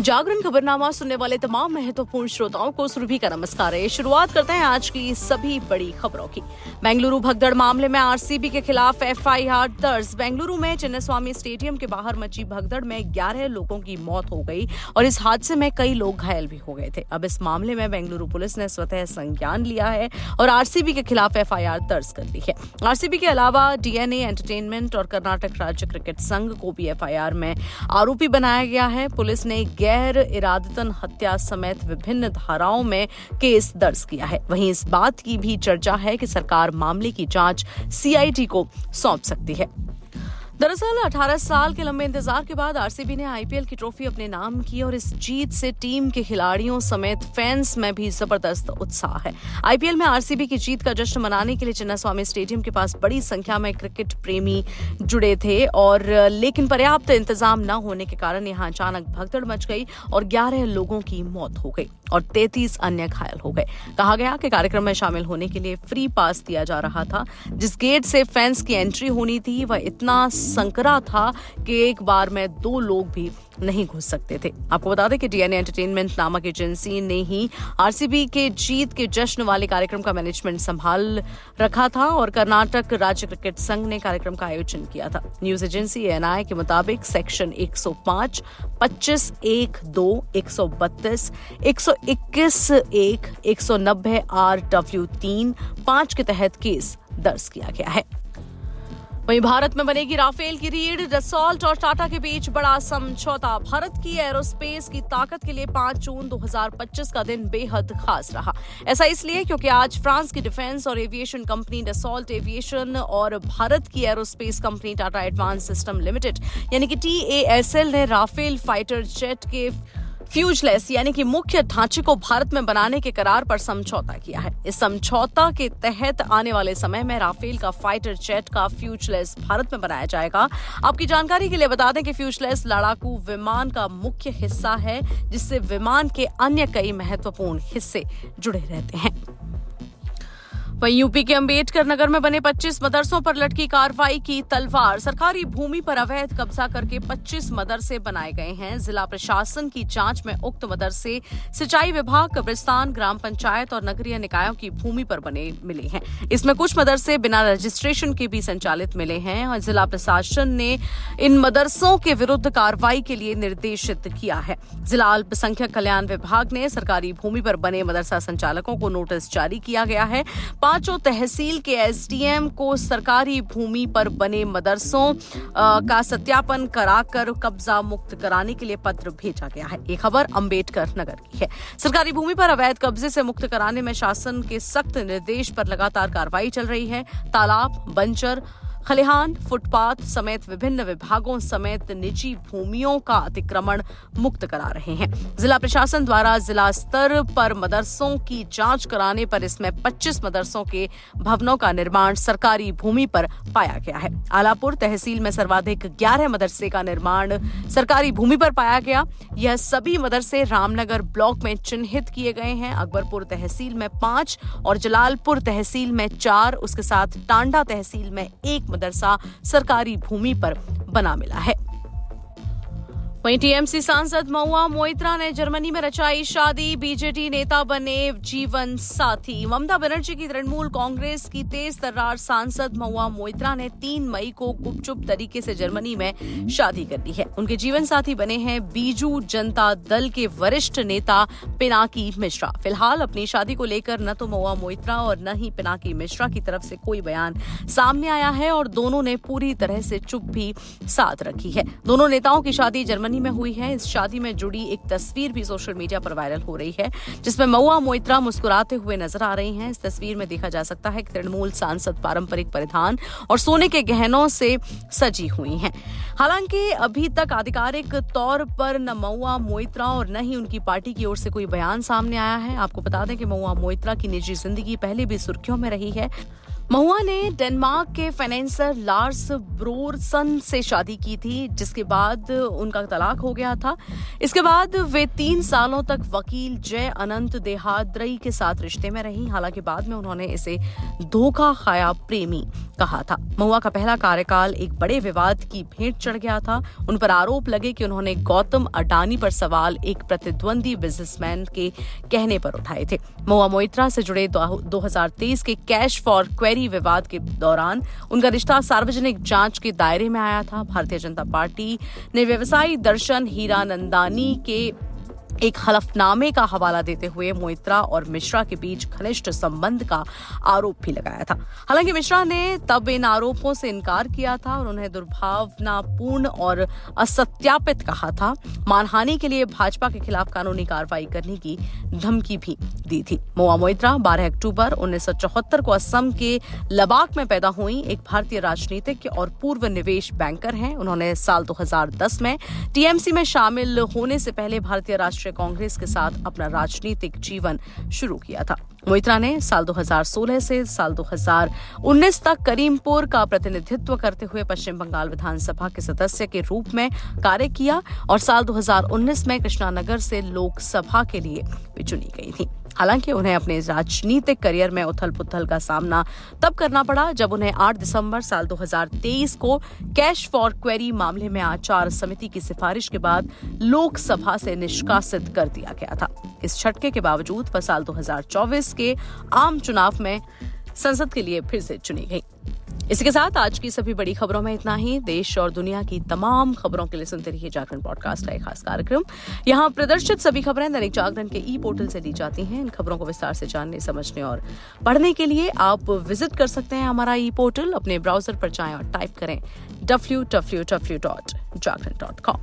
जागरण खबरनामा सुनने वाले तमाम महत्वपूर्ण श्रोताओं को सुरभि का नमस्कार है। शुरुआत करते हैं आज की सभी बड़ी खबरों की। बेंगलुरु भगदड़ मामले में आरसीबी के खिलाफ एफआईआर दर्ज। बेंगलुरु में चिन्नास्वामी स्टेडियम के बाहर मची भगदड़ में 11 लोगों की मौत हो गई और इस हादसे में कई लोग घायल भी हो गए थे। अब इस मामले में बेंगलुरु पुलिस ने स्वतः संज्ञान लिया है और आरसीबी के खिलाफ एफआईआर दर्ज कर दी है। आरसीबी के अलावा डीएनए एंटरटेनमेंट और कर्नाटक राज्य क्रिकेट संघ को भी एफआईआर में आरोपी बनाया गया है। पुलिस ने गैर इरादतन हत्या समेत विभिन्न धाराओं में केस दर्ज किया है। वहीं इस बात की भी चर्चा है कि सरकार मामले की जांच सीआईडी को सौंप सकती है। दरअसल 18 साल के लंबे इंतजार के बाद आरसीबी ने आईपीएल की ट्रॉफी अपने नाम की और इस जीत से टीम के खिलाड़ियों समेत फैंस में भी जबरदस्त उत्साह है। आईपीएल में आरसीबी की जीत का जश्न मनाने के लिए चिन्नास्वामी स्टेडियम के पास बड़ी संख्या में क्रिकेट प्रेमी जुड़े थे और लेकिन पर्याप्त इंतजाम न होने के कारण यहां अचानक भगदड़ मच गई और 11 लोगों की मौत हो गई और 33 अन्य घायल हो गए। कहा गया कि कार्यक्रम में शामिल होने के लिए फ्री पास दिया जा रहा था। जिस गेट से फैंस की एंट्री होनी थी वह इतना संकरा था कि एक बार में 2 लोग भी नहीं घुस सकते थे। आपको बता दें कि डीएनए एंटरटेनमेंट नामक एजेंसी ने ही आरसीबी के जीत के जश्न वाले कार्यक्रम का मैनेजमेंट संभाल रखा था और कर्नाटक राज्य क्रिकेट संघ ने कार्यक्रम का आयोजन किया था। न्यूज एजेंसी एएनआई के मुताबिक सेक्शन 105, 25, 1, 2, 132, 121, 1, 190 RW 3, 5 के तहत केस दर्ज किया गया है। वहीं भारत में बनेगी राफेल की रीढ़। डसॉल्ट और टाटा के बीच बड़ा समझौता। भारत की एरोस्पेस की ताकत के लिए 5 जून 2025 का दिन बेहद खास रहा। ऐसा इसलिए क्योंकि आज फ्रांस की डिफेंस और एविएशन कंपनी डसॉल्ट एविएशन और भारत की aerospace company Tata advance system limited यानी कि TASL ने राफेल फाइटर जेट के फ्यूजलेस यानी कि मुख्य ढांचे को भारत में बनाने के करार पर समझौता किया है। इस समझौता के तहत आने वाले समय में राफेल का फाइटर जेट का फ्यूजलेस भारत में बनाया जाएगा। आपकी जानकारी के लिए बता दें कि फ्यूजलेस लड़ाकू विमान का मुख्य हिस्सा है जिससे विमान के अन्य कई महत्वपूर्ण हिस्से जुड़े रहते हैं। वहीं यूपी के अंबेडकर नगर में बने 25 मदरसों पर लटकी कार्रवाई की तलवार। सरकारी भूमि पर अवैध कब्जा करके 25 मदरसे बनाए गए हैं। जिला प्रशासन की जांच में उक्त मदरसे सिंचाई विभाग, कब्रिस्तान, ग्राम पंचायत और नगरीय निकायों की भूमि पर बने मिले हैं। इसमें कुछ मदरसे बिना रजिस्ट्रेशन के भी संचालित मिले हैं और जिला प्रशासन ने इन मदरसों के विरुद्ध कार्रवाई के लिए निर्देशित किया है। जिला अल्पसंख्यक कल्याण विभाग ने सरकारी भूमि पर बने मदरसा संचालकों को नोटिस जारी किया गया है। 5 तहसील के एसडीएम को सरकारी भूमि पर बने मदरसों का सत्यापन कराकर कब्जा मुक्त कराने के लिए पत्र भेजा गया है। ये खबर अंबेडकर नगर की है। सरकारी भूमि पर अवैध कब्जे से मुक्त कराने में शासन के सख्त निर्देश पर लगातार कार्रवाई चल रही है। तालाब, बंजर, खलिहान, फुटपाथ समेत विभिन्न विभागों समेत निजी भूमियों का अतिक्रमण मुक्त करा रहे हैं। जिला प्रशासन द्वारा जिला स्तर पर मदरसों की जांच कराने पर इसमें 25 मदरसों के भवनों का निर्माण सरकारी भूमि पर पाया गया है। आलापुर तहसील में सर्वाधिक 11 मदरसे का निर्माण सरकारी भूमि पर पाया गया। यह सभी मदरसे रामनगर ब्लॉक में चिन्हित किए गए हैं। अकबरपुर तहसील में 5 और जलालपुर तहसील में 4, उसके साथ टांडा तहसील में 1 मदरसा सरकारी भूमि पर बना मिला है। वहीं टीएमसी सांसद महुआ मोइत्रा ने जर्मनी में रचाई शादी। बीजेडी नेता बने जीवन साथी। ममता बनर्जी की तृणमूल कांग्रेस की तेज तर्रार सांसद महुआ मोइत्रा ने 3 मई को गुपचुप तरीके से जर्मनी में शादी कर ली है। उनके जीवन साथी बने हैं बीजू जनता दल के वरिष्ठ नेता पिनाकी मिश्रा। फिलहाल अपनी शादी को लेकर न तो महुआ मोइत्रा और न ही पिनाकी मिश्रा की तरफ से कोई बयान सामने आया है और दोनों ने पूरी तरह से चुप भी साध रखी है। दोनों नेताओं की शादी जर्मनी में हुई है। इस शादी में जुड़ी एक तस्वीर भी सोशल मीडिया पर वायरल हो रही है जिसमें महुआ मोइत्रा मुस्कुराते हुए नजर आ रही हैं। इस तस्वीर में देखा जा सकता है कि तृणमूल सांसद पारंपरिक परिधान और सोने के गहनों से सजी हुई हैं। हालांकि अभी तक आधिकारिक तौर पर न महुआ मोइत्रा और न ही उनकी पार्टी की ओर से कोई बयान सामने आया है। आपको बता दें कि महुआ मोइत्रा की निजी जिंदगी पहले भी सुर्खियों में रही है। महुआ ने डेनमार्क के फाइनेंसर लार्स ब्रोरसन से शादी की थी, जिसके बाद उनका तलाक हो गया था। इसके बाद वे 3 सालों तक वकील जय अनंत देहाद्री के साथ रिश्ते में रही। हालांकि बाद में उन्होंने इसे धोखा खाया प्रेमी कहा था। महुआ का पहला कार्यकाल एक बड़े विवाद की भेंट चढ़ गया था। उन पर आरोप लगे कि उन्होंने गौतम अडानी पर सवाल एक प्रतिद्वंदी बिजनेसमैन के कहने पर उठाए थे। महुआ मोइत्रा से जुड़े 2023 के कैश फॉर क्वेरी विवाद के दौरान उनका रिश्ता सार्वजनिक जांच के दायरे में आया था। भारतीय जनता पार्टी ने व्यवसायी दर्शन हीरानंदानी के एक हलफनामे का हवाला देते हुए मोइत्रा और मिश्रा के बीच घनिष्ठ संबंध का आरोप भी लगाया था। हालांकि मिश्रा ने तब इन आरोपों से इनकार किया था और उन्हें दुर्भावनापूर्ण और असत्यापित कहा था। मानहानि के लिए भाजपा के खिलाफ कानूनी कार्रवाई करने की धमकी भी दी थी। महुआ मोइत्रा 12 अक्टूबर 1974 को असम के लबाक में पैदा हुई एक भारतीय राजनीतिज्ञ और पूर्व निवेश बैंकर हैं। उन्होंने साल 2010 में टीएमसी में शामिल होने से पहले भारतीय राष्ट्रीय कांग्रेस के साथ अपना राजनीतिक जीवन शुरू किया था। मोइत्रा ने साल 2016 से साल 2019 तक करीमपुर का प्रतिनिधित्व करते हुए पश्चिम बंगाल विधानसभा के सदस्य के रूप में कार्य किया और साल 2019 में कृष्णानगर से लोकसभा के लिए भी चुनी गई थी। हालांकि उन्हें अपने राजनीतिक करियर में उथल-पुथल का सामना तब करना पड़ा जब उन्हें 8 दिसंबर साल 2023 को कैश फॉर क्वेरी मामले में आचार समिति की सिफारिश के बाद लोकसभा से निष्कासित कर दिया गया था। इस झटके के बावजूद वह साल 2024 के आम चुनाव में संसद के लिए फिर से चुनी गई। इसी के साथ आज की सभी बड़ी खबरों में इतना ही। देश और दुनिया की तमाम खबरों के लिए सुनते रहिए जागरण पॉडकास्ट का एक खास कार्यक्रम। यहाँ प्रदर्शित सभी खबरें दैनिक जागरण के ई-पोर्टल से ली जाती हैं। इन खबरों को विस्तार से जानने, समझने और पढ़ने के लिए आप विजिट कर सकते हैं हमारा ई-पोर्टल। अपने ब्राउजर पर जाएं और टाइप करें www.jagran.com।